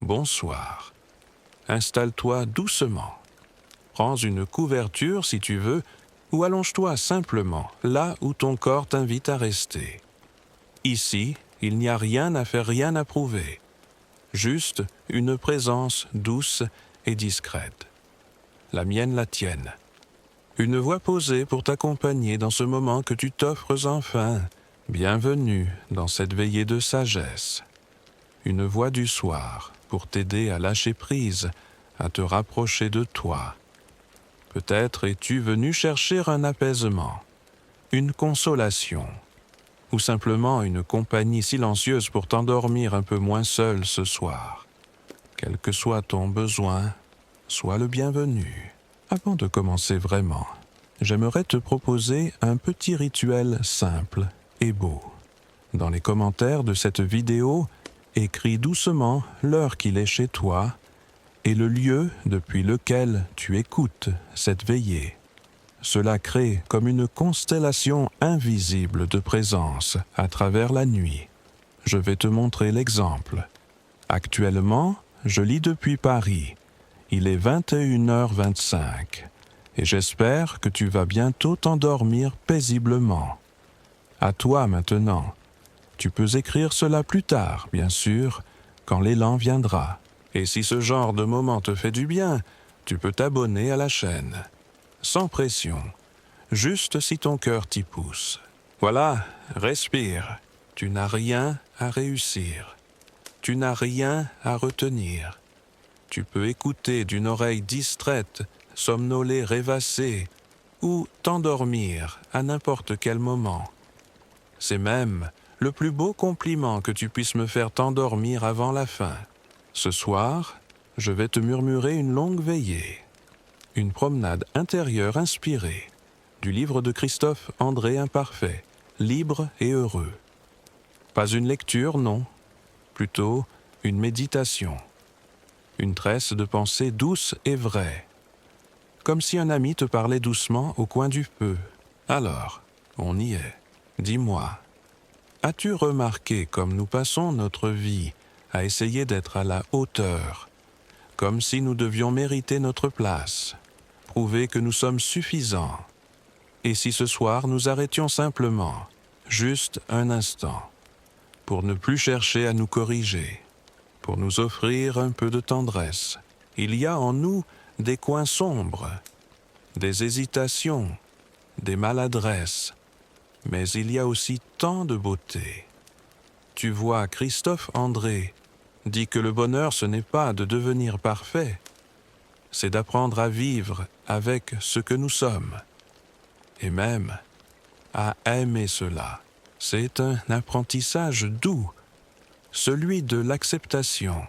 Bonsoir. Installe-toi doucement. Prends une couverture si tu veux, ou allonge-toi simplement là où ton corps t'invite à rester. Ici, il n'y a rien à faire, rien à prouver. Juste une présence douce et discrète. La mienne, la tienne. Une voix posée pour t'accompagner dans ce moment que tu t'offres enfin. Bienvenue dans cette veillée de sagesse. Une voix du soir pour t'aider à lâcher prise, à te rapprocher de toi. Peut-être es-tu venu chercher un apaisement, une consolation, ou simplement une compagnie silencieuse pour t'endormir un peu moins seul ce soir. Quel que soit ton besoin, sois le bienvenu. Avant de commencer vraiment, j'aimerais te proposer un petit rituel simple et beau. Dans les commentaires de cette vidéo, écris doucement l'heure qu'il est chez toi et le lieu depuis lequel tu écoutes cette veillée. Cela crée comme une constellation invisible de présence à travers la nuit. Je vais te montrer l'exemple. Actuellement, je lis depuis Paris. Il est 21h25 et j'espère que tu vas bientôt t'endormir paisiblement. À toi maintenant. Tu peux écrire cela plus tard, bien sûr, quand l'élan viendra. Et si ce genre de moment te fait du bien, tu peux t'abonner à la chaîne. Sans pression, juste si ton cœur t'y pousse. Voilà, respire. Tu n'as rien à réussir. Tu n'as rien à retenir. Tu peux écouter d'une oreille distraite, somnoler, rêvasser, ou t'endormir à n'importe quel moment. C'est même le plus beau compliment que tu puisses me faire t'endormir avant la fin. Ce soir, je vais te murmurer une longue veillée, une promenade intérieure inspirée, du livre de Christophe André Imparfait, Libre et heureux. Pas une lecture, non, plutôt une méditation, une tresse de pensée douce et vraie, comme si un ami te parlait doucement au coin du feu. Alors, on y est. Dis-moi, as-tu remarqué comme nous passons notre vie à essayer d'être à la hauteur, comme si nous devions mériter notre place, prouver que nous sommes suffisants? Et si ce soir nous arrêtions simplement, juste un instant, pour ne plus chercher à nous corriger, pour nous offrir un peu de tendresse? Il y a en nous des coins sombres, des hésitations, des maladresses, mais il y a aussi tant de beauté. Tu vois, Christophe André dit que le bonheur, ce n'est pas de devenir parfait, c'est d'apprendre à vivre avec ce que nous sommes, et même à aimer cela. C'est un apprentissage doux, celui de l'acceptation,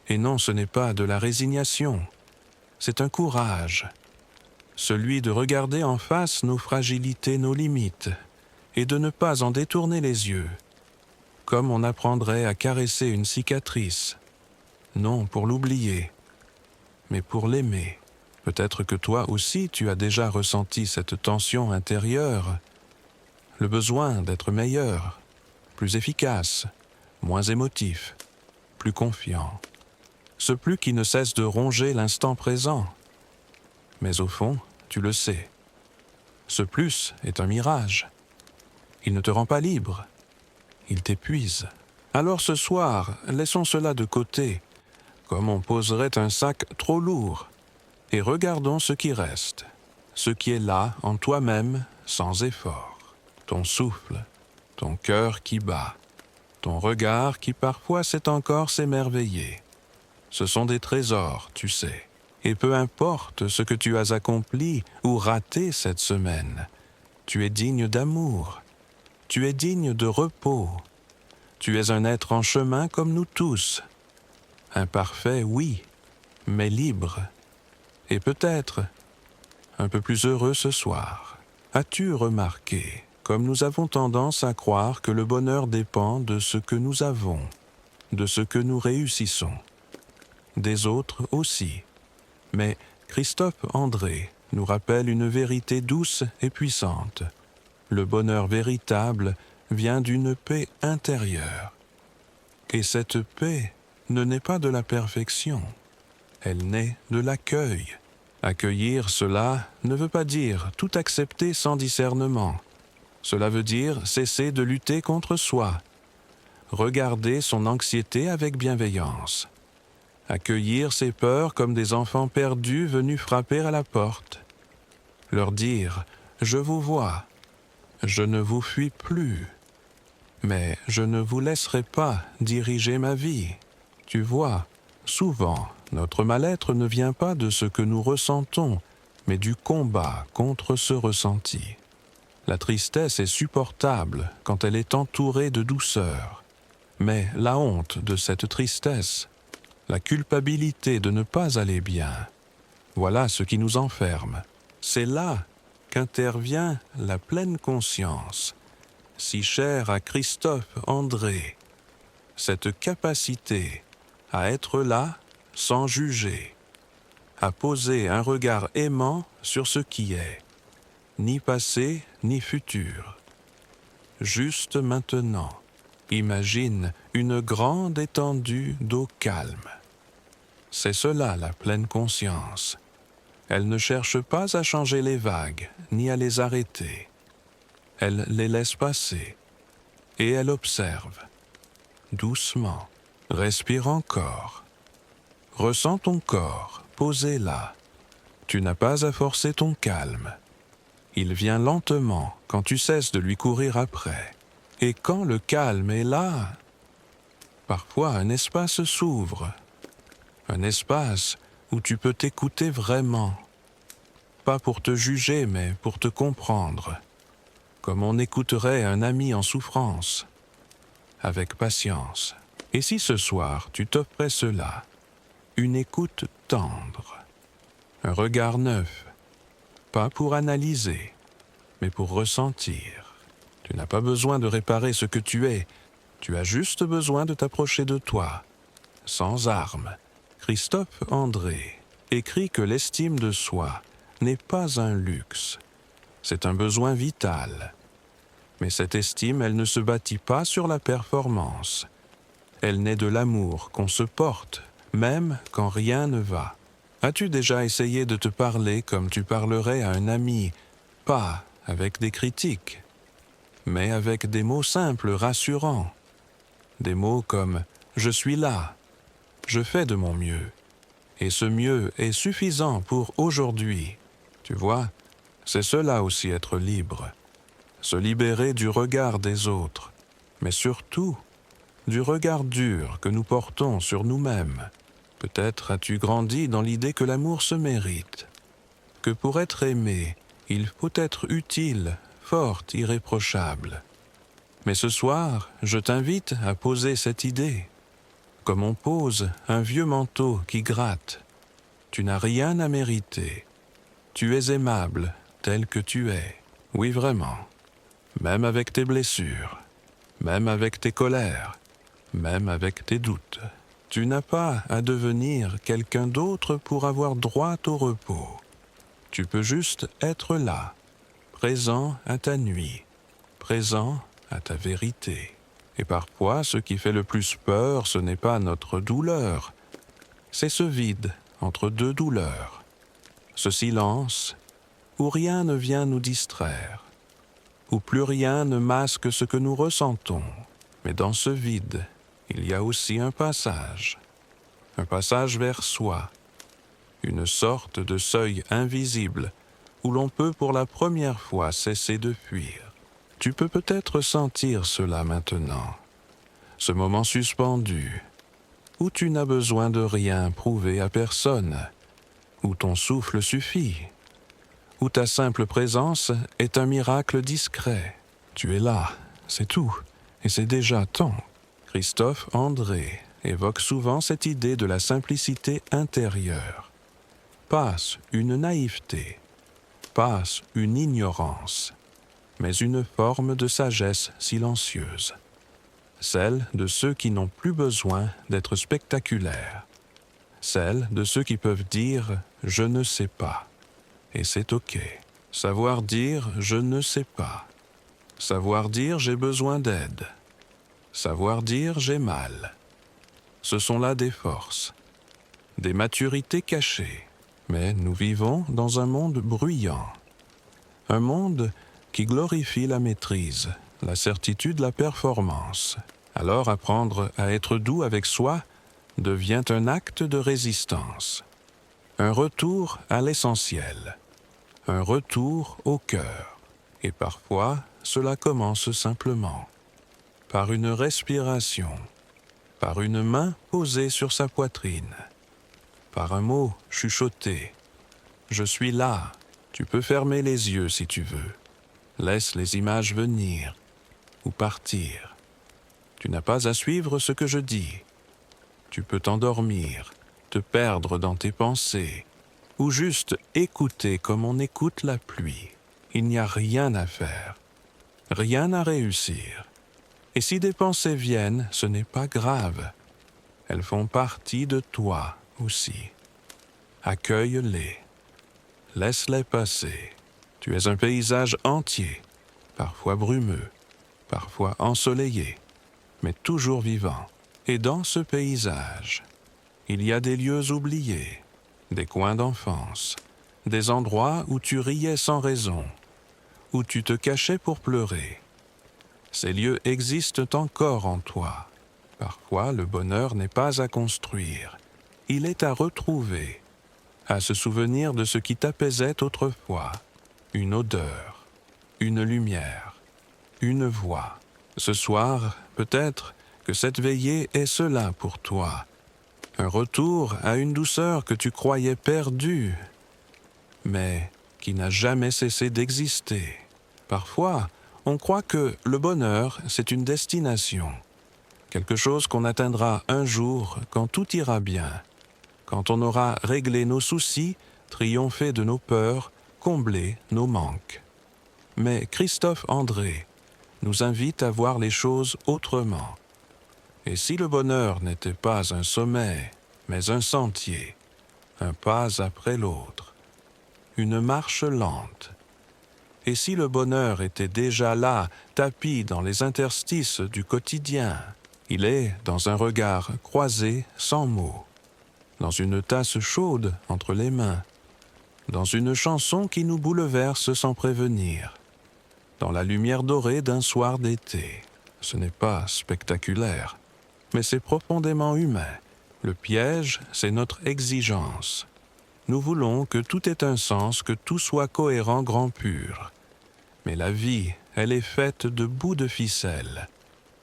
et non, ce n'est pas de la résignation, c'est un courage, celui de regarder en face nos fragilités, nos limites, et de ne pas en détourner les yeux, comme on apprendrait à caresser une cicatrice, non pour l'oublier, mais pour l'aimer. Peut-être que toi aussi tu as déjà ressenti cette tension intérieure, le besoin d'être meilleur, plus efficace, moins émotif, plus confiant. Ce plus qui ne cesse de ronger l'instant présent. Mais au fond, tu le sais, ce plus est un mirage. Il ne te rend pas libre, il t'épuise. Alors ce soir, laissons cela de côté, comme on poserait un sac trop lourd, et regardons ce qui reste, ce qui est là en toi-même sans effort. Ton souffle, ton cœur qui bat, ton regard qui parfois sait encore s'émerveiller. Ce sont des trésors, tu sais, et peu importe ce que tu as accompli ou raté cette semaine, tu es digne d'amour, tu es digne de repos. Tu es un être en chemin comme nous tous. Imparfait, oui, mais libre. Et peut-être un peu plus heureux ce soir. As-tu remarqué comme nous avons tendance à croire que le bonheur dépend de ce que nous avons, de ce que nous réussissons, des autres aussi. Mais Christophe André nous rappelle une vérité douce et puissante. Le bonheur véritable vient d'une paix intérieure. Et cette paix, ne naît pas de la perfection, elle naît de l'accueil. Accueillir cela ne veut pas dire tout accepter sans discernement. Cela veut dire cesser de lutter contre soi, regarder son anxiété avec bienveillance, accueillir ses peurs comme des enfants perdus venus frapper à la porte, leur dire « Je vous vois, je ne vous fuis plus, mais je ne vous laisserai pas diriger ma vie. » Tu vois, souvent, notre mal-être ne vient pas de ce que nous ressentons, mais du combat contre ce ressenti. La tristesse est supportable quand elle est entourée de douceur, mais la honte de cette tristesse, la culpabilité de ne pas aller bien, voilà ce qui nous enferme. C'est là qu'intervient la pleine conscience, si chère à Christophe André, cette capacité à être là sans juger, à poser un regard aimant sur ce qui est, ni passé ni futur. Juste maintenant, imagine une grande étendue d'eau calme. C'est cela la pleine conscience. Elle ne cherche pas à changer les vagues, ni à les arrêter. Elle les laisse passer, et elle observe. Doucement, respire encore. Ressens ton corps, posé là. Tu n'as pas à forcer ton calme. Il vient lentement quand tu cesses de lui courir après. Et quand le calme est là, parfois un espace s'ouvre. Un espace où tu peux t'écouter vraiment. Pas pour te juger, mais pour te comprendre. Comme on écouterait un ami en souffrance. Avec patience. Et si ce soir tu t'offrais cela, une écoute tendre, un regard neuf, pas pour analyser, mais pour ressentir. Tu n'as pas besoin de réparer ce que tu es, tu as juste besoin de t'approcher de toi, sans armes. Christophe André écrit que l'estime de soi n'est pas un luxe, c'est un besoin vital. Mais cette estime, elle ne se bâtit pas sur la performance. Elle naît de l'amour qu'on se porte, même quand rien ne va. As-tu déjà essayé de te parler comme tu parlerais à un ami, pas avec des critiques, mais avec des mots simples, rassurants. Des mots comme « je suis là »,« je fais de mon mieux », et ce mieux est suffisant pour aujourd'hui. Tu vois, c'est cela aussi être libre. Se libérer du regard des autres, mais surtout du regard dur que nous portons sur nous-mêmes. Peut-être as-tu grandi dans l'idée que l'amour se mérite, que pour être aimé, il faut être utile, forte, irréprochable. Mais ce soir, je t'invite à poser cette idée, comme on pose un vieux manteau qui gratte. Tu n'as rien à mériter. Tu es aimable tel que tu es. Oui, vraiment. Même avec tes blessures, même avec tes colères, même avec tes doutes. Tu n'as pas à devenir quelqu'un d'autre pour avoir droit au repos. Tu peux juste être là, présent à ta nuit, présent à ta vérité. Et parfois, ce qui fait le plus peur, ce n'est pas notre douleur, c'est ce vide entre deux douleurs, ce silence où rien ne vient nous distraire, où plus rien ne masque ce que nous ressentons. Mais dans ce vide, il y a aussi un passage vers soi, une sorte de seuil invisible où l'on peut pour la première fois cesser de fuir. Tu peux peut-être sentir cela maintenant, ce moment suspendu, où tu n'as besoin de rien prouver à personne, où ton souffle suffit, où ta simple présence est un miracle discret. Tu es là, c'est tout, et c'est déjà tant. Christophe André évoque souvent cette idée de la simplicité intérieure. Passe une naïveté, passe une ignorance, mais une forme de sagesse silencieuse, celle de ceux qui n'ont plus besoin d'être spectaculaires, celle de ceux qui peuvent dire « je ne sais pas ». Et c'est OK. Savoir dire « je ne sais pas ». Savoir dire « j'ai besoin d'aide ». Savoir dire « j'ai mal ». ce sont là des forces, des maturités cachées. Mais nous vivons dans un monde bruyant, un monde qui glorifie la maîtrise, la certitude, la performance. Alors apprendre à être doux avec soi devient un acte de résistance, un retour à l'essentiel, un retour au cœur. Et parfois, cela commence simplement, par une respiration, par une main posée sur sa poitrine, par un mot chuchoté. Je suis là, tu peux fermer les yeux si tu veux. Laisse les images venir ou partir. Tu n'as pas à suivre ce que je dis. Tu peux t'endormir, te perdre dans tes pensées, ou juste écouter comme on écoute la pluie. Il n'y a rien à faire, rien à réussir. Et si des pensées viennent, ce n'est pas grave. Elles font partie de toi aussi. Accueille-les. Laisse-les passer. Tu es un paysage entier, parfois brumeux, parfois ensoleillé, mais toujours vivant. Et dans ce paysage, il y a des lieux oubliés, des coins d'enfance, des endroits où tu riais sans raison, où tu te cachais pour pleurer. Ces lieux existent encore en toi. Parfois, le bonheur n'est pas à construire, il est à retrouver, à se souvenir de ce qui t'apaisait autrefois, une odeur, une lumière, une voix. Ce soir, peut-être que cette veillée est cela pour toi, un retour à une douceur que tu croyais perdue, mais qui n'a jamais cessé d'exister. Parfois, on croit que le bonheur, c'est une destination, quelque chose qu'on atteindra un jour quand tout ira bien, quand on aura réglé nos soucis, triomphé de nos peurs, comblé nos manques. Mais Christophe André nous invite à voir les choses autrement. Et si le bonheur n'était pas un sommet, mais un sentier, un pas après l'autre, une marche lente, et si le bonheur était déjà là, tapi dans les interstices du quotidien, il est dans un regard croisé sans mots, dans une tasse chaude entre les mains, dans une chanson qui nous bouleverse sans prévenir, dans la lumière dorée d'un soir d'été. Ce n'est pas spectaculaire, mais c'est profondément humain. Le piège, c'est notre exigence. Nous voulons que tout ait un sens, que tout soit cohérent, grand pur. Mais la vie, elle est faite de bouts de ficelle,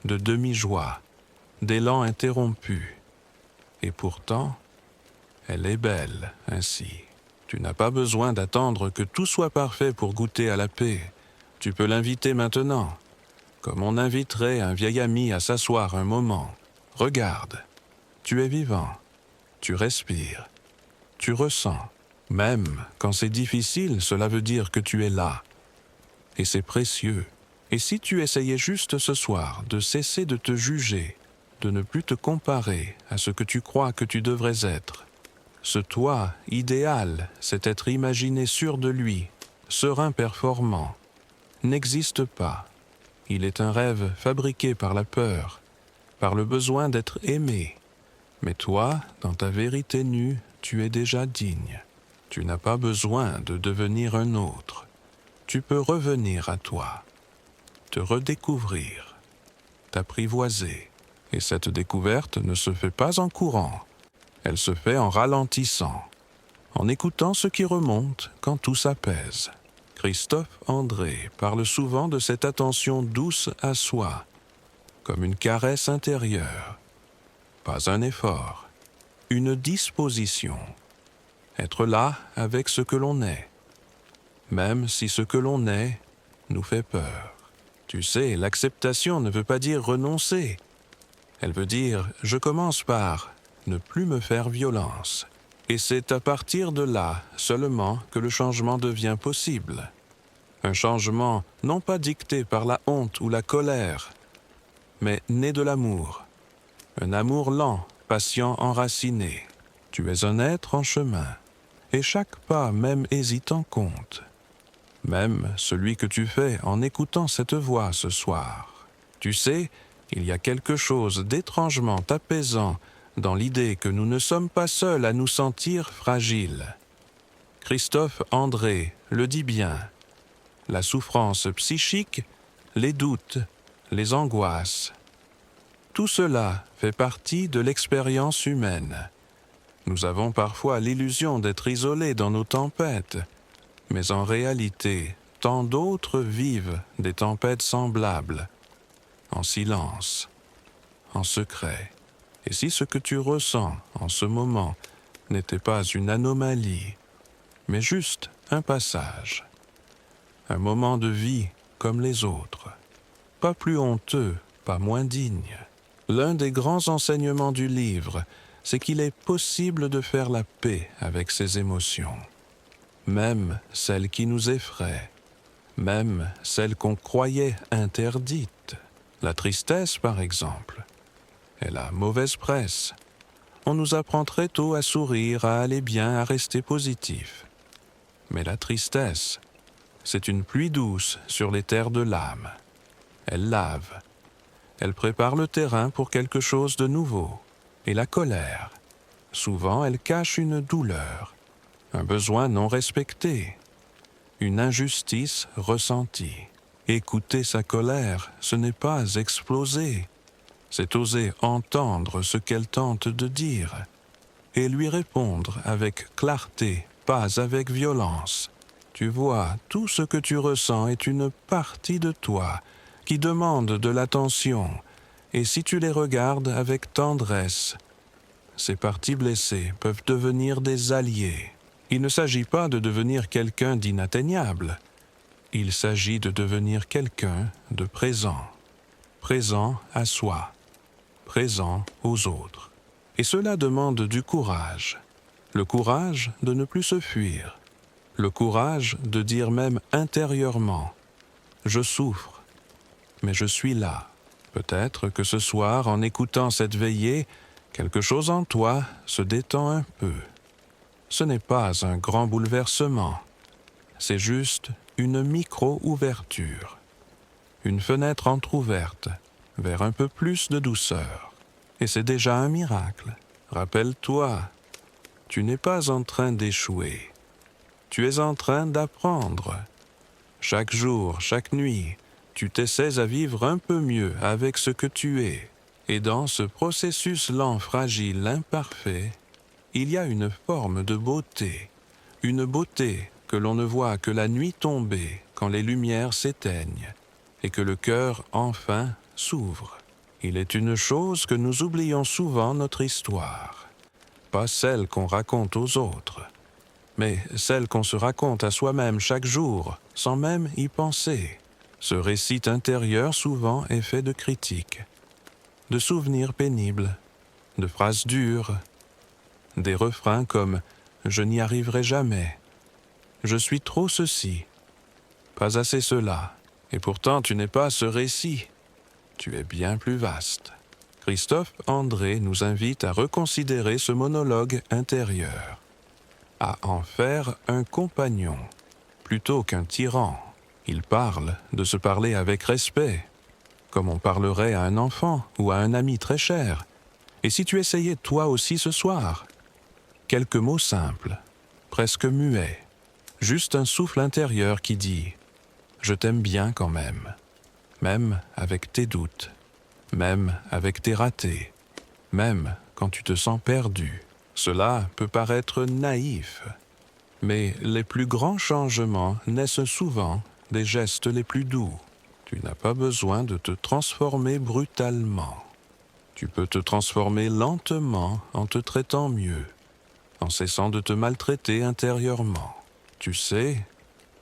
de demi-joie, d'élans interrompus. Et pourtant, elle est belle ainsi. Tu n'as pas besoin d'attendre que tout soit parfait pour goûter à la paix. Tu peux l'inviter maintenant, comme on inviterait un vieil ami à s'asseoir un moment. Regarde, tu es vivant, tu respires, tu ressens. Même quand c'est difficile, cela veut dire que tu es là. Et c'est précieux. Et si tu essayais juste ce soir de cesser de te juger, de ne plus te comparer à ce que tu crois que tu devrais être, ce toi idéal, cet être imaginé sûr de lui, serein performant, n'existe pas. Il est un rêve fabriqué par la peur, par le besoin d'être aimé. Mais toi, dans ta vérité nue, tu es déjà digne. Tu n'as pas besoin de devenir un autre. Tu peux revenir à toi, te redécouvrir, t'apprivoiser. Et cette découverte ne se fait pas en courant. Elle se fait en ralentissant, en écoutant ce qui remonte quand tout s'apaise. Christophe André parle souvent de cette attention douce à soi, comme une caresse intérieure. Pas un effort, une disposition. Être là avec ce que l'on est, même si ce que l'on est nous fait peur. Tu sais, l'acceptation ne veut pas dire renoncer. Elle veut dire « je commence par ne plus me faire violence ». Et c'est à partir de là seulement que le changement devient possible. Un changement non pas dicté par la honte ou la colère, mais né de l'amour. Un amour lent, patient, enraciné. Tu es un être en chemin, et chaque pas, même hésitant, compte. Même celui que tu fais en écoutant cette voix ce soir. Tu sais, il y a quelque chose d'étrangement apaisant dans l'idée que nous ne sommes pas seuls à nous sentir fragiles. Christophe André le dit bien. La souffrance psychique, les doutes, les angoisses. Tout cela fait partie de l'expérience humaine. Nous avons parfois l'illusion d'être isolés dans nos tempêtes, mais en réalité, tant d'autres vivent des tempêtes semblables, en silence, en secret. Et si ce que tu ressens en ce moment n'était pas une anomalie, mais juste un passage, un moment de vie comme les autres, pas plus honteux, pas moins digne. L'un des grands enseignements du livre, c'est qu'il est possible de faire la paix avec ses émotions, même celles qui nous effraient, même celles qu'on croyait interdites. La tristesse, par exemple, est la mauvaise presse. On nous apprend très tôt à sourire, à aller bien, à rester positif. Mais la tristesse, c'est une pluie douce sur les terres de l'âme. Elle lave. Elle prépare le terrain pour quelque chose de nouveau. Et la colère, souvent elle cache une douleur, un besoin non respecté, une injustice ressentie. Écouter sa colère, ce n'est pas exploser, c'est oser entendre ce qu'elle tente de dire et lui répondre avec clarté, pas avec violence. Tu vois, tout ce que tu ressens est une partie de toi qui demande de l'attention, et si tu les regardes avec tendresse, ces parties blessées peuvent devenir des alliés. Il ne s'agit pas de devenir quelqu'un d'inatteignable, il s'agit de devenir quelqu'un de présent, présent à soi, présent aux autres. Et cela demande du courage, le courage de ne plus se fuir, le courage de dire même intérieurement « Je souffre, mais je suis là ». Peut-être que ce soir, en écoutant cette veillée, quelque chose en toi se détend un peu. Ce n'est pas un grand bouleversement, c'est juste une micro-ouverture, une fenêtre entr'ouverte vers un peu plus de douceur. Et c'est déjà un miracle. Rappelle-toi, tu n'es pas en train d'échouer, tu es en train d'apprendre. Chaque jour, chaque nuit, tu t'essaies à vivre un peu mieux avec ce que tu es. Et dans ce processus lent, fragile, imparfait, il y a une forme de beauté. Une beauté que l'on ne voit que la nuit tombée, quand les lumières s'éteignent, et que le cœur, enfin, s'ouvre. Il est une chose que nous oublions souvent notre histoire. Pas celle qu'on raconte aux autres, mais celle qu'on se raconte à soi-même chaque jour, sans même y penser. Ce récit intérieur souvent est fait de critiques, de souvenirs pénibles, de phrases dures, des refrains comme « je n'y arriverai jamais »,« je suis trop ceci »,« pas assez cela ». Et pourtant tu n'es pas ce récit, tu es bien plus vaste. Christophe André nous invite à reconsidérer ce monologue intérieur, à en faire un compagnon, plutôt qu'un tyran. Il parle de se parler avec respect, comme on parlerait à un enfant ou à un ami très cher. Et si tu essayais toi aussi ce soir, quelques mots simples, presque muets, juste un souffle intérieur qui dit « Je t'aime bien quand même avec tes doutes, même avec tes ratés, même quand tu te sens perdu. » Cela peut paraître naïf, mais les plus grands changements naissent souvent des gestes les plus doux. Tu n'as pas besoin de te transformer brutalement. Tu peux te transformer lentement en te traitant mieux, en cessant de te maltraiter intérieurement. Tu sais,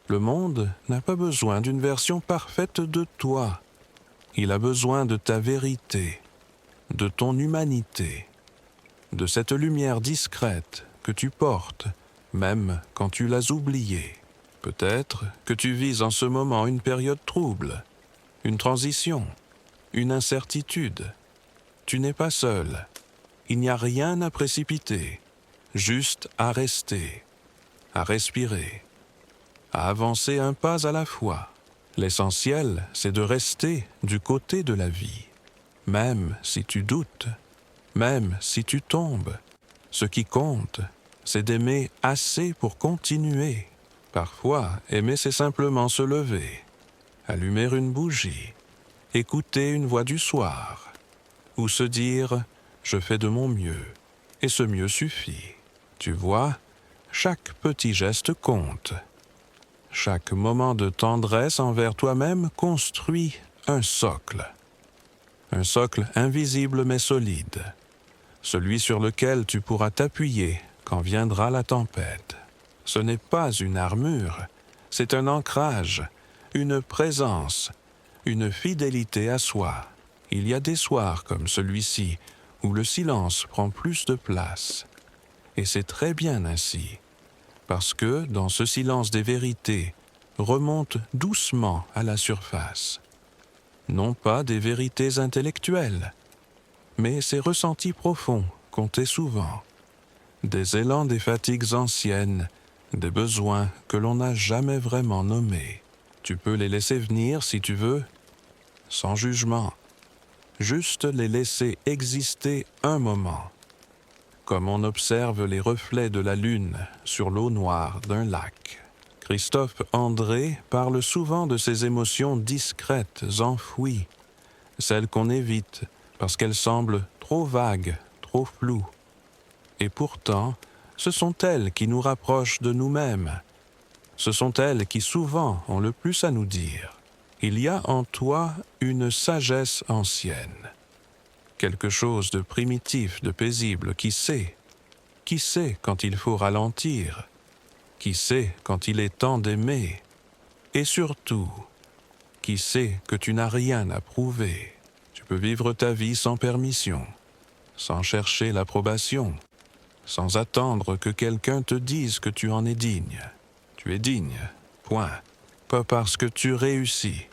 le monde n'a pas besoin d'une version parfaite de toi. Il a besoin de ta vérité, de ton humanité, de cette lumière discrète que tu portes, même quand tu l'as oubliée. Peut-être que tu vis en ce moment une période trouble, une transition, une incertitude. Tu n'es pas seul. Il n'y a rien à précipiter, juste à rester, à respirer, à avancer un pas à la fois. L'essentiel, c'est de rester du côté de la vie, même si tu doutes, Même si tu tombes, ce qui compte, c'est d'aimer assez pour continuer. Parfois, aimer, c'est simplement se lever, allumer une bougie, écouter une voix du soir, ou se dire « je fais de mon mieux », et ce mieux suffit. Tu vois, chaque petit geste compte. Chaque moment de tendresse envers toi-même construit un socle invisible mais solide, celui sur lequel tu pourras t'appuyer quand viendra la tempête. Ce n'est pas une armure, c'est un ancrage, une présence, une fidélité à soi. Il y a des soirs comme celui-ci où le silence prend plus de place. Et c'est très bien ainsi, parce que dans ce silence des vérités remontent doucement à la surface. Non pas des vérités intellectuelles, mais ces ressentis profonds comptaient souvent, des élans des fatigues anciennes, des besoins que l'on n'a jamais vraiment nommés. Tu peux les laisser venir si tu veux, sans jugement, juste les laisser exister un moment, comme on observe les reflets de la lune sur l'eau noire d'un lac. Christophe André parle souvent de ces émotions discrètes, enfouies, celles qu'on évite parce qu'elles semblent trop vagues, trop floues. Et pourtant, ce sont elles qui nous rapprochent de nous-mêmes. Ce sont elles qui souvent ont le plus à nous dire. Il y a en toi une sagesse ancienne, quelque chose de primitif, de paisible, qui sait quand il faut ralentir, qui sait quand il est temps d'aimer, et surtout, qui sait que tu n'as rien à prouver. Tu peux vivre ta vie sans permission, sans chercher l'approbation, sans attendre que quelqu'un te dise que tu en es digne. Tu es digne, point. Pas parce que tu réussis,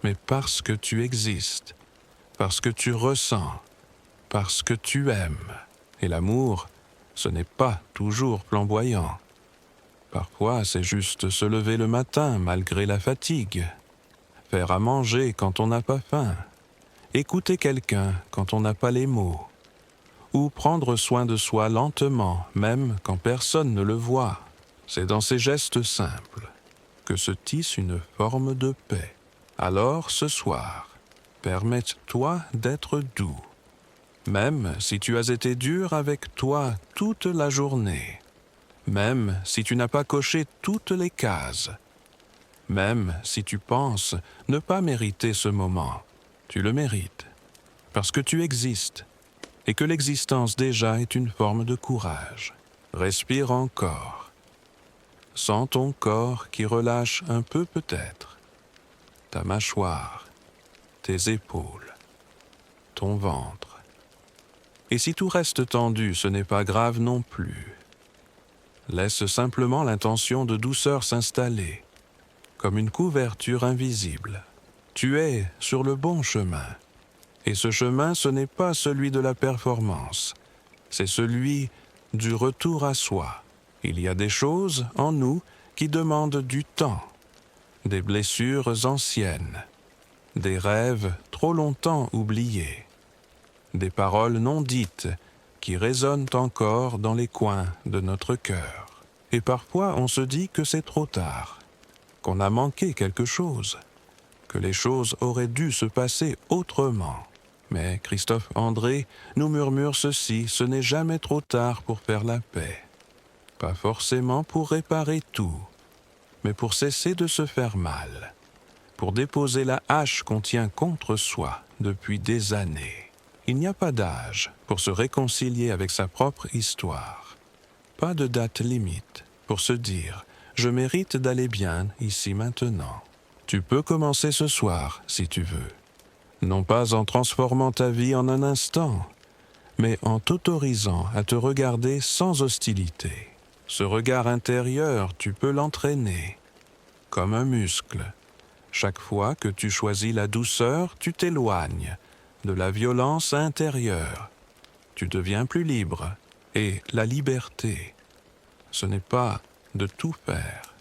mais parce que tu existes, parce que tu ressens, parce que tu aimes. Et l'amour, ce n'est pas toujours flamboyant. Parfois, c'est juste se lever le matin malgré la fatigue, faire à manger quand on n'a pas faim, écouter quelqu'un quand on n'a pas les mots, ou prendre soin de soi lentement, même quand personne ne le voit. C'est dans ces gestes simples que se tisse une forme de paix. Alors, ce soir, permette-toi d'être doux, même si tu as été dur avec toi toute la journée, même si tu n'as pas coché toutes les cases, même si tu penses ne pas mériter ce moment. Tu le mérites, parce que tu existes, et que l'existence déjà est une forme de courage. Respire encore. Sens ton corps qui relâche un peu peut-être, ta mâchoire, tes épaules, ton ventre. Et si tout reste tendu, ce n'est pas grave non plus. Laisse simplement l'intention de douceur s'installer, comme une couverture invisible. Tu es sur le bon chemin. Et ce chemin, ce n'est pas celui de la performance, c'est celui du retour à soi. Il y a des choses en nous qui demandent du temps, des blessures anciennes, des rêves trop longtemps oubliés, des paroles non dites qui résonnent encore dans les coins de notre cœur. Et parfois on se dit que c'est trop tard, qu'on a manqué quelque chose, que les choses auraient dû se passer autrement. Mais Christophe André nous murmure ceci, ce n'est jamais trop tard pour faire la paix. Pas forcément pour réparer tout, mais pour cesser de se faire mal, pour déposer la hache qu'on tient contre soi depuis des années. Il n'y a pas d'âge pour se réconcilier avec sa propre histoire. Pas de date limite pour se dire « je mérite d'aller bien ici maintenant ». Tu peux commencer ce soir si tu veux. Non pas en transformant ta vie en un instant, mais en t'autorisant à te regarder sans hostilité. Ce regard intérieur, tu peux l'entraîner, comme un muscle. Chaque fois que tu choisis la douceur, tu t'éloignes de la violence intérieure. Tu deviens plus libre. Et la liberté, ce n'est pas de tout faire,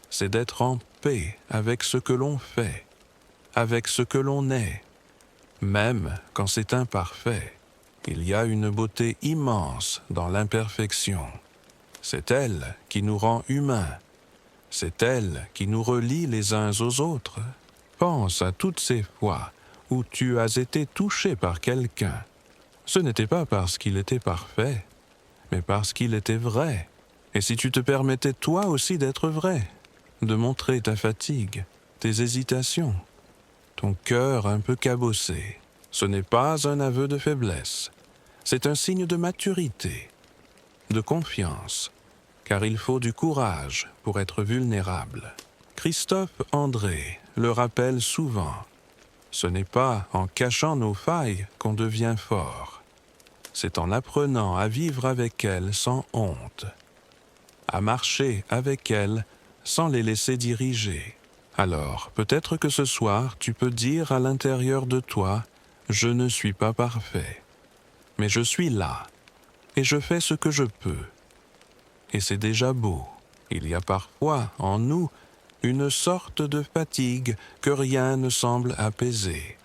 c'est d'être en paix avec ce que l'on fait, avec ce que l'on est, même quand c'est imparfait. Il y a une beauté immense dans l'imperfection. C'est elle qui nous rend humains. C'est elle qui nous relie les uns aux autres. Pense à toutes ces fois où tu as été touché par quelqu'un. Ce n'était pas parce qu'il était parfait, mais parce qu'il était vrai. Et si tu te permettais toi aussi d'être vrai, de montrer ta fatigue, tes hésitations, ton cœur un peu cabossé, ce n'est pas un aveu de faiblesse. C'est un signe de maturité, de confiance, car il faut du courage pour être vulnérable. Christophe André le rappelle souvent. Ce n'est pas en cachant nos failles qu'on devient fort. C'est en apprenant à vivre avec elles sans honte, à marcher avec elles sans les laisser diriger. Alors, peut-être que ce soir, tu peux dire à l'intérieur de toi, « Je ne suis pas parfait, mais je suis là, et je fais ce que je peux. » Et c'est déjà beau. Il y a parfois en nous une sorte de fatigue que rien ne semble apaiser.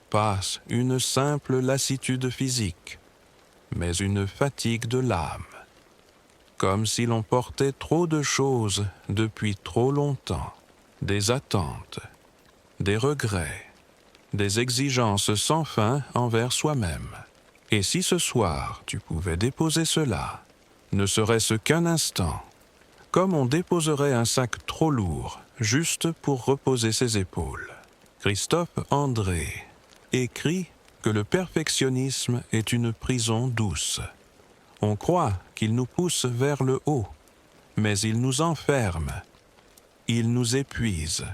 Passe une simple lassitude physique, mais une fatigue de l'âme. Comme si l'on portait trop de choses depuis trop longtemps, des attentes, des regrets, des exigences sans fin envers soi-même. Et si ce soir tu pouvais déposer cela, ne serait-ce qu'un instant, comme on déposerait un sac trop lourd, juste pour reposer ses épaules. Christophe André écrit que le perfectionnisme est une prison douce. On croit qu'il nous pousse vers le haut, mais il nous enferme, il nous épuise,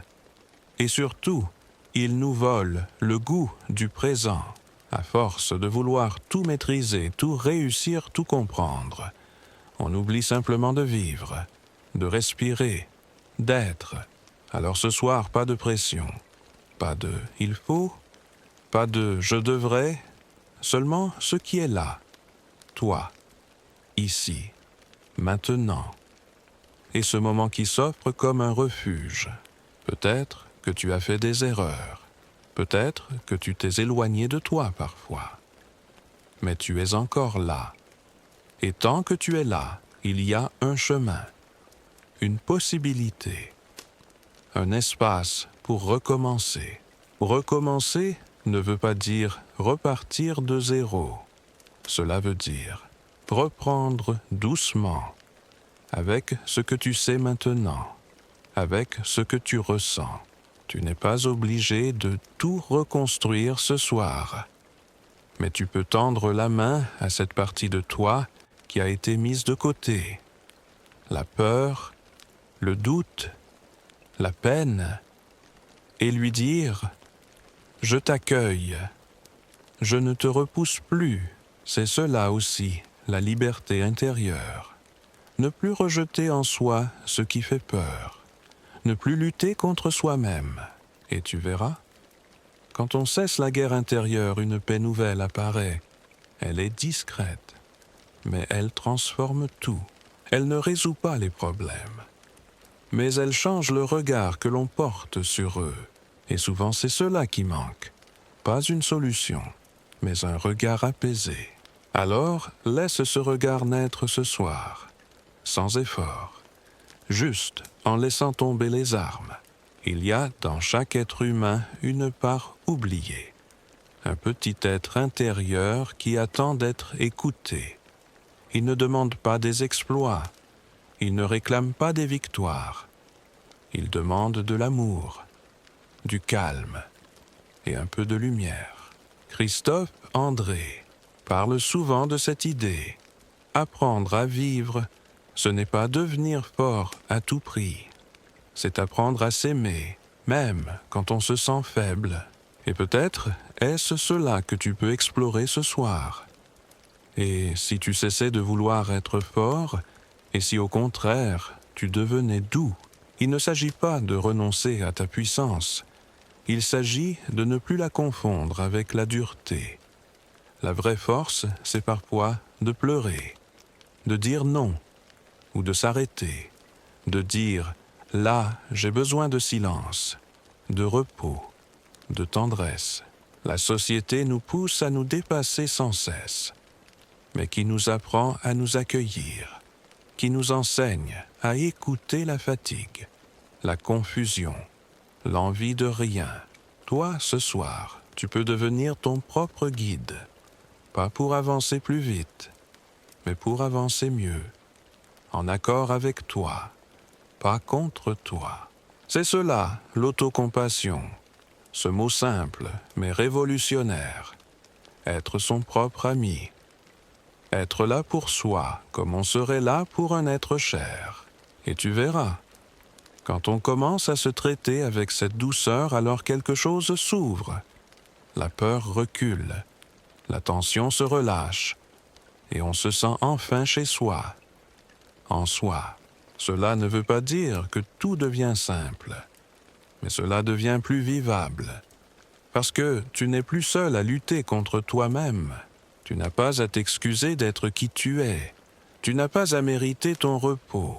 et surtout, il nous vole le goût du présent. À force de vouloir tout maîtriser, tout réussir, tout comprendre, on oublie simplement de vivre, de respirer, d'être. Alors ce soir, pas de pression, pas de « il faut », pas de « je devrais », seulement ce qui est là, toi, ici, maintenant. Et ce moment qui s'offre comme un refuge. Peut-être que tu as fait des erreurs, peut-être que tu t'es éloigné de toi parfois, mais tu es encore là. Et tant que tu es là, il y a un chemin, une possibilité, un espace pour recommencer. Recommencer ne veut pas dire repartir de zéro. Cela veut dire reprendre doucement, avec ce que tu sais maintenant, avec ce que tu ressens. Tu n'es pas obligé de tout reconstruire ce soir, mais tu peux tendre la main à cette partie de toi qui a été mise de côté. La peur, le doute, la peine, et lui dire « Je t'accueille, je ne te repousse plus ». C'est cela aussi, la liberté intérieure. Ne plus rejeter en soi ce qui fait peur, ne plus lutter contre soi-même. Et tu verras, quand on cesse la guerre intérieure, une paix nouvelle apparaît. Elle est discrète, mais elle transforme tout. Elle ne résout pas les problèmes, mais elle change le regard que l'on porte sur eux. Et souvent c'est cela qui manque. Pas une solution, mais un regard apaisé. Alors, laisse ce regard naître ce soir, sans effort, juste en laissant tomber les armes. Il y a dans chaque être humain une part oubliée, un petit être intérieur qui attend d'être écouté. Il ne demande pas des exploits, il ne réclame pas des victoires. Il demande de l'amour, du calme et un peu de lumière. Christophe André parle souvent de cette idée. Apprendre à vivre, ce n'est pas devenir fort à tout prix. C'est apprendre à s'aimer, même quand on se sent faible. Et peut-être est-ce cela que tu peux explorer ce soir. Et si tu cessais de vouloir être fort, et si au contraire tu devenais doux, il ne s'agit pas de renoncer à ta puissance. Il s'agit de ne plus la confondre avec la dureté. La vraie force, c'est parfois de pleurer, de dire non, ou de s'arrêter, de dire « là, j'ai besoin de silence, de repos, de tendresse ». La société nous pousse à nous dépasser sans cesse, mais qui nous apprend à nous accueillir, qui nous enseigne à écouter la fatigue, la confusion, l'envie de rien. Toi, ce soir, tu peux devenir ton propre guide, pas pour avancer plus vite, mais pour avancer mieux, en accord avec toi, pas contre toi. C'est cela, l'autocompassion, ce mot simple mais révolutionnaire. Être son propre ami, être là pour soi comme on serait là pour un être cher. Et tu verras, quand on commence à se traiter avec cette douceur, alors quelque chose s'ouvre. La peur recule, la tension se relâche, et on se sent enfin chez soi, en soi. Cela ne veut pas dire que tout devient simple, mais cela devient plus vivable. Parce que tu n'es plus seul à lutter contre toi-même. Tu n'as pas à t'excuser d'être qui tu es. Tu n'as pas à mériter ton repos.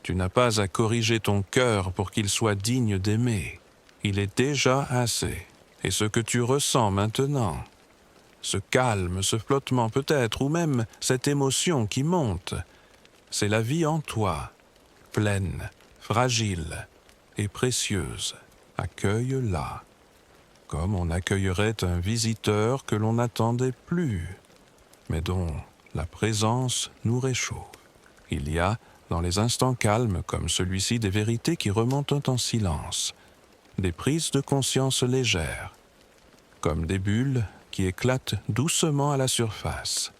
Tu n'as pas à corriger ton cœur pour qu'il soit digne d'aimer. Il est déjà assez. Et ce que tu ressens maintenant, ce calme, ce flottement peut-être, ou même cette émotion qui monte, c'est la vie en toi, pleine, fragile et précieuse. Accueille-la, comme on accueillerait un visiteur que l'on n'attendait plus, mais dont la présence nous réchauffe. Il y a, dans les instants calmes comme celui-ci, des vérités qui remontent en silence, des prises de conscience légères, comme des bulles qui éclatent doucement à la surface.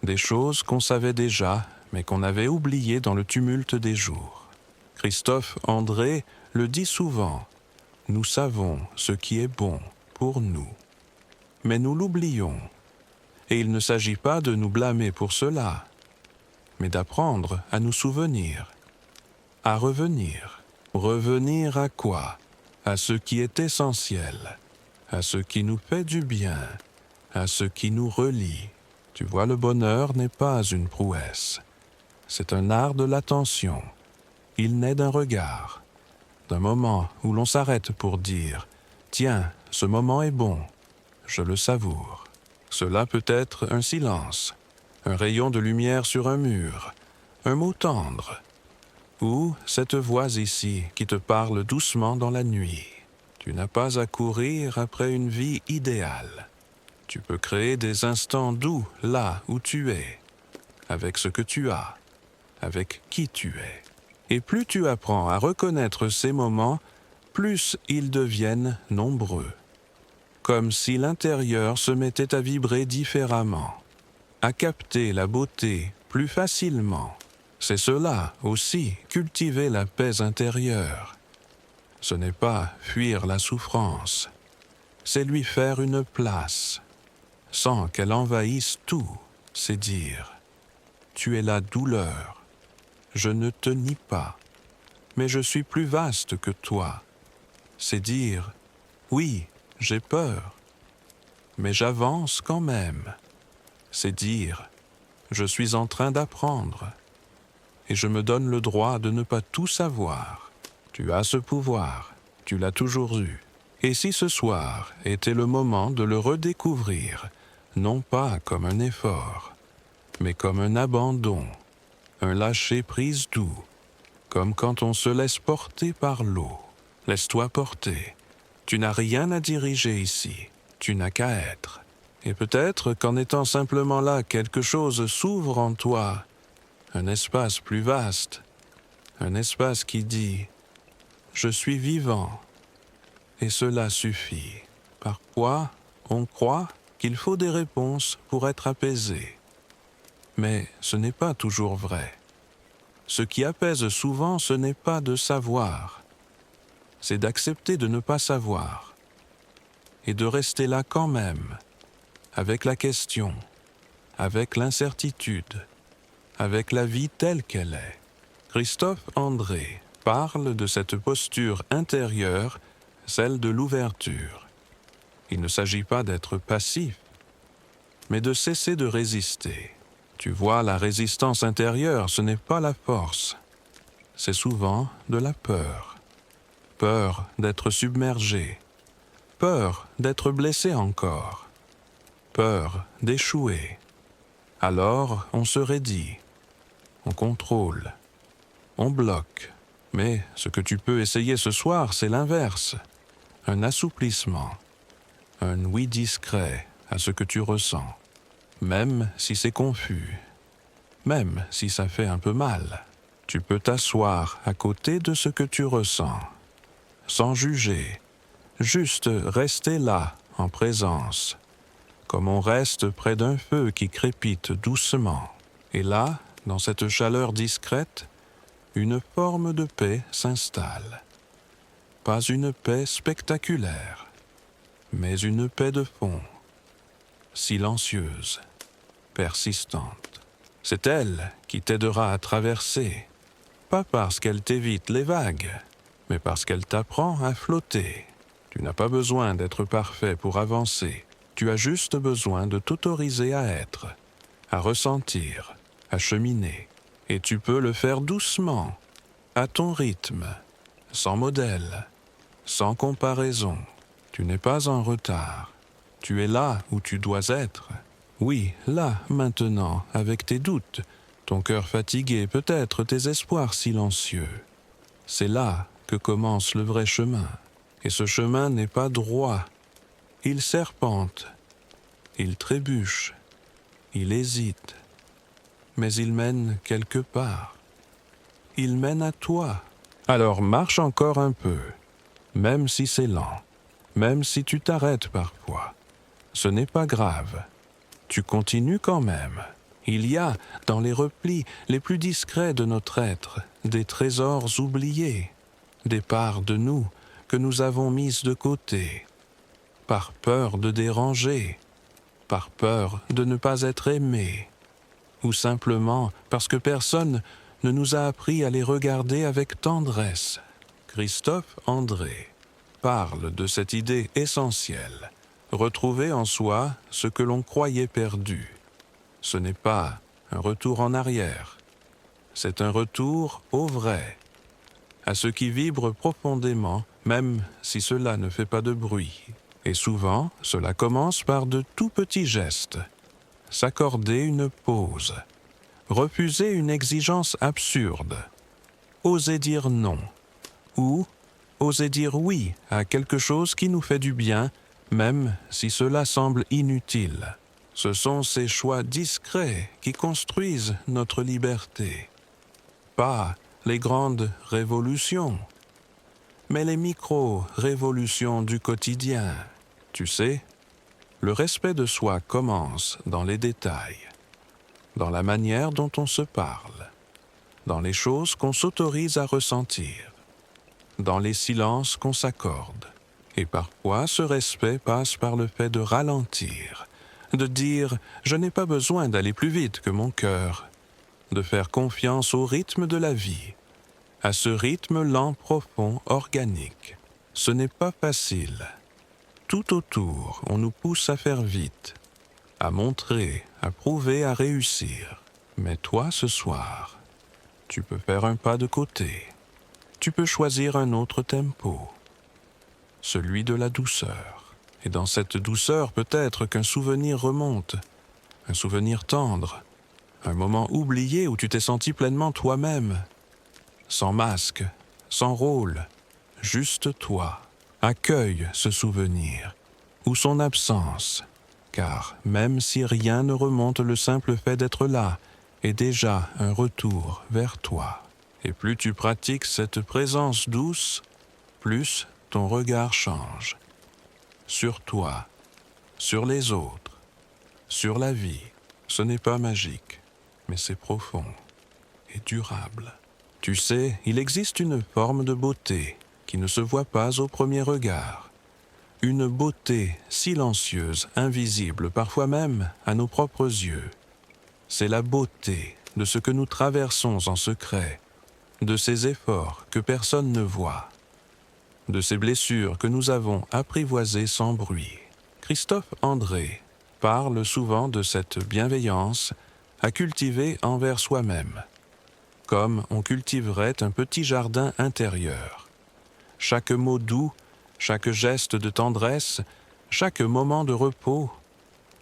Des choses qu'on savait déjà, mais qu'on avait oubliées dans le tumulte des jours. Christophe André le dit souvent, nous savons ce qui est bon pour nous, mais nous l'oublions. Et il ne s'agit pas de nous blâmer pour cela, mais d'apprendre à nous souvenir, à revenir. Revenir à quoi? À ce qui est essentiel, à ce qui nous fait du bien, à ce qui nous relie. Tu vois, le bonheur n'est pas une prouesse. C'est un art de l'attention. Il naît d'un regard, d'un moment où l'on s'arrête pour dire « Tiens, ce moment est bon, je le savoure ». Cela peut être un silence, un rayon de lumière sur un mur, un mot tendre, ou cette voix ici qui te parle doucement dans la nuit. Tu n'as pas à courir après une vie idéale. Tu peux créer des instants doux là où tu es, avec ce que tu as, avec qui tu es. Et plus tu apprends à reconnaître ces moments, plus ils deviennent nombreux. Comme si l'intérieur se mettait à vibrer différemment, à capter la beauté plus facilement. C'est cela aussi, cultiver la paix intérieure. Ce n'est pas fuir la souffrance, c'est lui faire une place, sans qu'elle envahisse tout. C'est dire, tu es la douleur, je ne te nie pas, mais je suis plus vaste que toi. C'est dire, oui, j'ai peur, mais j'avance quand même. C'est dire, je suis en train d'apprendre, et je me donne le droit de ne pas tout savoir. Tu as ce pouvoir, tu l'as toujours eu. Et si ce soir était le moment de le redécouvrir, non pas comme un effort, mais comme un abandon, un lâcher-prise doux, comme quand on se laisse porter par l'eau. Laisse-toi porter. Tu n'as rien à diriger ici, tu n'as qu'à être. Et peut-être qu'en étant simplement là, quelque chose s'ouvre en toi, un espace plus vaste, un espace qui dit « Je suis vivant ». Et cela suffit. Parfois, on croit qu'il faut des réponses pour être apaisé. Mais ce n'est pas toujours vrai. Ce qui apaise souvent, ce n'est pas de savoir. C'est d'accepter de ne pas savoir. Et de rester là quand même, avec la question, avec l'incertitude, avec la vie telle qu'elle est. Christophe André parle de cette posture intérieure, celle de l'ouverture. Il ne s'agit pas d'être passif, mais de cesser de résister. Tu vois, la résistance intérieure, ce n'est pas la force. C'est souvent de la peur. Peur d'être submergé, peur d'être blessé encore, peur d'échouer. Alors on se raidit, on contrôle, on bloque. Mais ce que tu peux essayer ce soir, c'est l'inverse, un assouplissement, un oui discret à ce que tu ressens, même si c'est confus, même si ça fait un peu mal. Tu peux t'asseoir à côté de ce que tu ressens, sans juger, juste rester là, en présence, comme on reste près d'un feu qui crépite doucement. Et là, dans cette chaleur discrète, une forme de paix s'installe. Pas une paix spectaculaire, mais une paix de fond, silencieuse, persistante. C'est elle qui t'aidera à traverser, pas parce qu'elle t'évite les vagues, mais parce qu'elle t'apprend à flotter. Tu n'as pas besoin d'être parfait pour avancer, tu as juste besoin de t'autoriser à être, à ressentir, à cheminer. Et tu peux le faire doucement, à ton rythme, sans modèle, sans comparaison. Tu n'es pas en retard. Tu es là où tu dois être. Oui, là, maintenant, avec tes doutes, ton cœur fatigué, peut-être tes espoirs silencieux. C'est là que commence le vrai chemin. Et ce chemin n'est pas droit. Il serpente, il trébuche, il hésite, mais il mène quelque part. Il mène à toi. Alors marche encore un peu, même si c'est lent, même si tu t'arrêtes parfois. Ce n'est pas grave. Tu continues quand même. Il y a, dans les replis les plus discrets de notre être, des trésors oubliés, des parts de nous que nous avons mises de côté, par peur de déranger, par peur de ne pas être aimés, ou simplement parce que personne ne nous a appris à les regarder avec tendresse. Christophe André parle de cette idée essentielle, retrouver en soi ce que l'on croyait perdu. Ce n'est pas un retour en arrière, c'est un retour au vrai, à ce qui vibre profondément, même si cela ne fait pas de bruit. Et souvent, cela commence par de tout petits gestes. S'accorder une pause, refuser une exigence absurde, oser dire non, ou oser dire oui à quelque chose qui nous fait du bien, même si cela semble inutile. Ce sont ces choix discrets qui construisent notre liberté. Pas les grandes révolutions, mais les micro-révolutions du quotidien. Tu sais, le respect de soi commence dans les détails, dans la manière dont on se parle, dans les choses qu'on s'autorise à ressentir, dans les silences qu'on s'accorde. Et parfois, ce respect passe par le fait de ralentir, de dire « je n'ai pas besoin d'aller plus vite que mon cœur », de faire confiance au rythme de la vie, à ce rythme lent, profond, organique. Ce n'est pas facile. Tout autour, on nous pousse à faire vite, à montrer, à prouver, à réussir. Mais toi, ce soir, tu peux faire un pas de côté. Tu peux choisir un autre tempo, celui de la douceur. Et dans cette douceur, peut-être qu'un souvenir remonte, un souvenir tendre, un moment oublié où tu t'es senti pleinement toi-même, sans masque, sans rôle, juste toi. Accueille ce souvenir, ou son absence, car même si rien ne remonte, le simple fait d'être là est déjà un retour vers toi. Et plus tu pratiques cette présence douce, plus ton regard change. Sur toi, sur les autres, sur la vie. Ce n'est pas magique, mais c'est profond et durable. Tu sais, il existe une forme de beauté qui ne se voit pas au premier regard. Une beauté silencieuse, invisible, parfois même à nos propres yeux. C'est la beauté de ce que nous traversons en secret, de ces efforts que personne ne voit, de ces blessures que nous avons apprivoisées sans bruit. Christophe André parle souvent de cette bienveillance à cultiver envers soi-même, comme on cultiverait un petit jardin intérieur. Chaque mot doux chaque geste de tendresse, chaque moment de repos,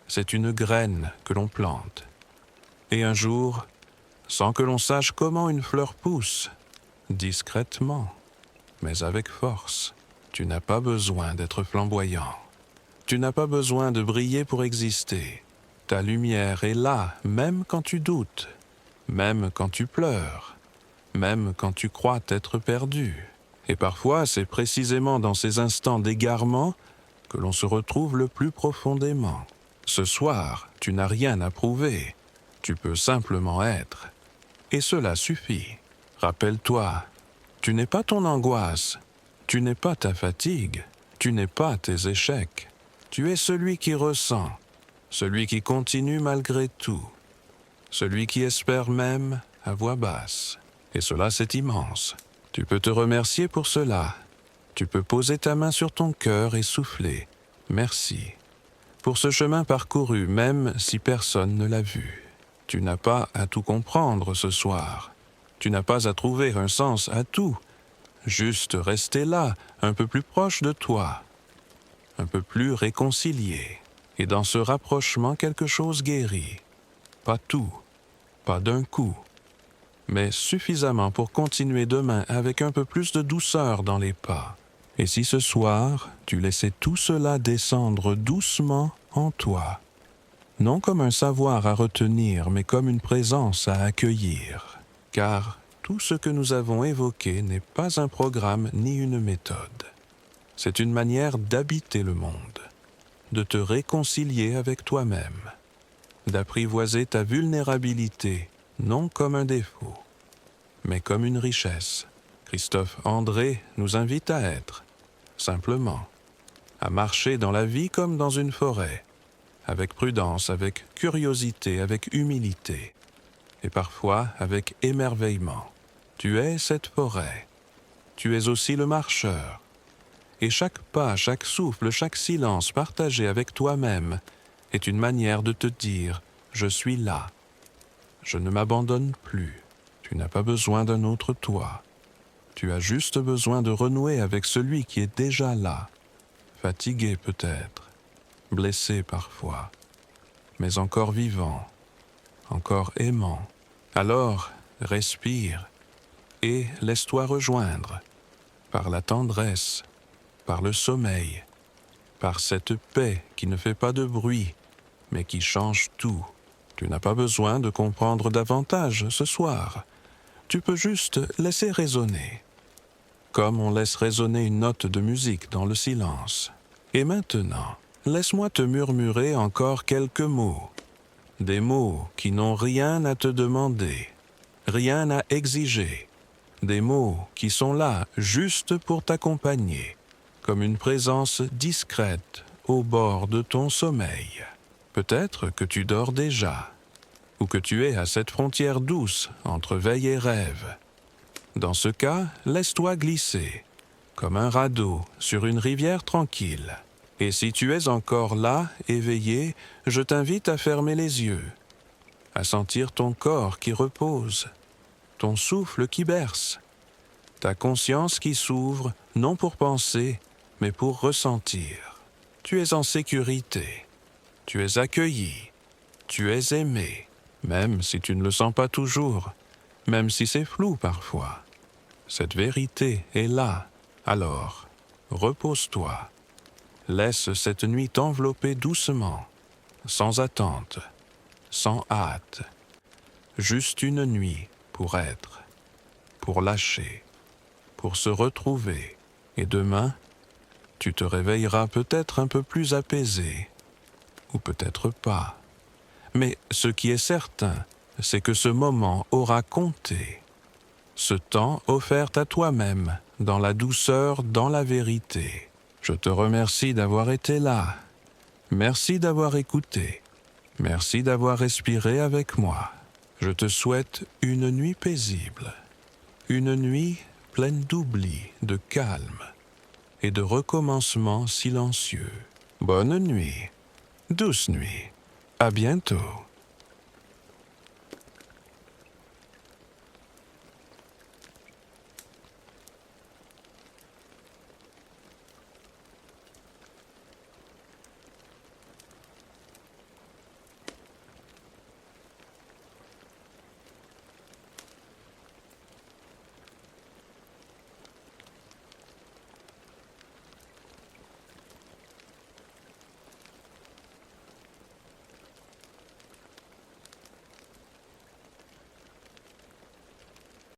c'est une graine que l'on plante. Et un jour, sans que l'on sache comment une fleur pousse, discrètement, mais avec force, tu n'as pas besoin d'être flamboyant. Tu n'as pas besoin de briller pour exister. Ta lumière est là, même quand tu doutes, même quand tu pleures, même quand tu crois t'être perdu. Et parfois, c'est précisément dans ces instants d'égarement que l'on se retrouve le plus profondément. Ce soir, tu n'as rien à prouver. Tu peux simplement être. Et cela suffit. Rappelle-toi, tu n'es pas ton angoisse, tu n'es pas ta fatigue, tu n'es pas tes échecs. Tu es celui qui ressent, celui qui continue malgré tout, celui qui espère même à voix basse. Et cela, c'est immense. Tu peux te remercier pour cela. Tu peux poser ta main sur ton cœur et souffler. Merci. Pour ce chemin parcouru, même si personne ne l'a vu. Tu n'as pas à tout comprendre ce soir. Tu n'as pas à trouver un sens à tout. Juste rester là, un peu plus proche de toi, un peu plus réconcilié. Et dans ce rapprochement, quelque chose guérit. Pas tout, pas d'un coup, mais suffisamment pour continuer demain avec un peu plus de douceur dans les pas. Et si ce soir, tu laissais tout cela descendre doucement en toi, non comme un savoir à retenir, mais comme une présence à accueillir, car tout ce que nous avons évoqué n'est pas un programme ni une méthode. C'est une manière d'habiter le monde, de te réconcilier avec toi-même, d'apprivoiser ta vulnérabilité, non comme un défaut, mais comme une richesse. Christophe André nous invite à être, simplement, à marcher dans la vie comme dans une forêt, avec prudence, avec curiosité, avec humilité, et parfois avec émerveillement. Tu es cette forêt, tu es aussi le marcheur, et chaque pas, chaque souffle, chaque silence partagé avec toi-même est une manière de te dire « Je suis là, je ne m'abandonne plus ». Tu n'as pas besoin d'un autre toi. Tu as juste besoin de renouer avec celui qui est déjà là, fatigué peut-être, blessé parfois, mais encore vivant, encore aimant. Alors, respire et laisse-toi rejoindre par la tendresse, par le sommeil, par cette paix qui ne fait pas de bruit, mais qui change tout. Tu n'as pas besoin de comprendre davantage ce soir. Tu peux juste laisser résonner, comme on laisse résonner une note de musique dans le silence. Et maintenant, laisse-moi te murmurer encore quelques mots, des mots qui n'ont rien à te demander, rien à exiger, des mots qui sont là juste pour t'accompagner, comme une présence discrète au bord de ton sommeil. Peut-être que tu dors déjà, ou que tu es à cette frontière douce entre veille et rêve. Dans ce cas, laisse-toi glisser, comme un radeau sur une rivière tranquille. Et si tu es encore là, éveillé, je t'invite à fermer les yeux, à sentir ton corps qui repose, ton souffle qui berce, ta conscience qui s'ouvre, non pour penser, mais pour ressentir. Tu es en sécurité, tu es accueilli, tu es aimé, même si tu ne le sens pas toujours, même si c'est flou parfois. Cette vérité est là, alors repose-toi. Laisse cette nuit t'envelopper doucement, sans attente, sans hâte. Juste une nuit pour être, pour lâcher, pour se retrouver. Et demain, tu te réveilleras peut-être un peu plus apaisé, ou peut-être pas. Mais ce qui est certain, c'est que ce moment aura compté. Ce temps offert à toi-même, dans la douceur, dans la vérité. Je te remercie d'avoir été là. Merci d'avoir écouté. Merci d'avoir respiré avec moi. Je te souhaite une nuit paisible. Une nuit pleine d'oubli, de calme et de recommencement silencieux. Bonne nuit. Douce nuit. À bientôt.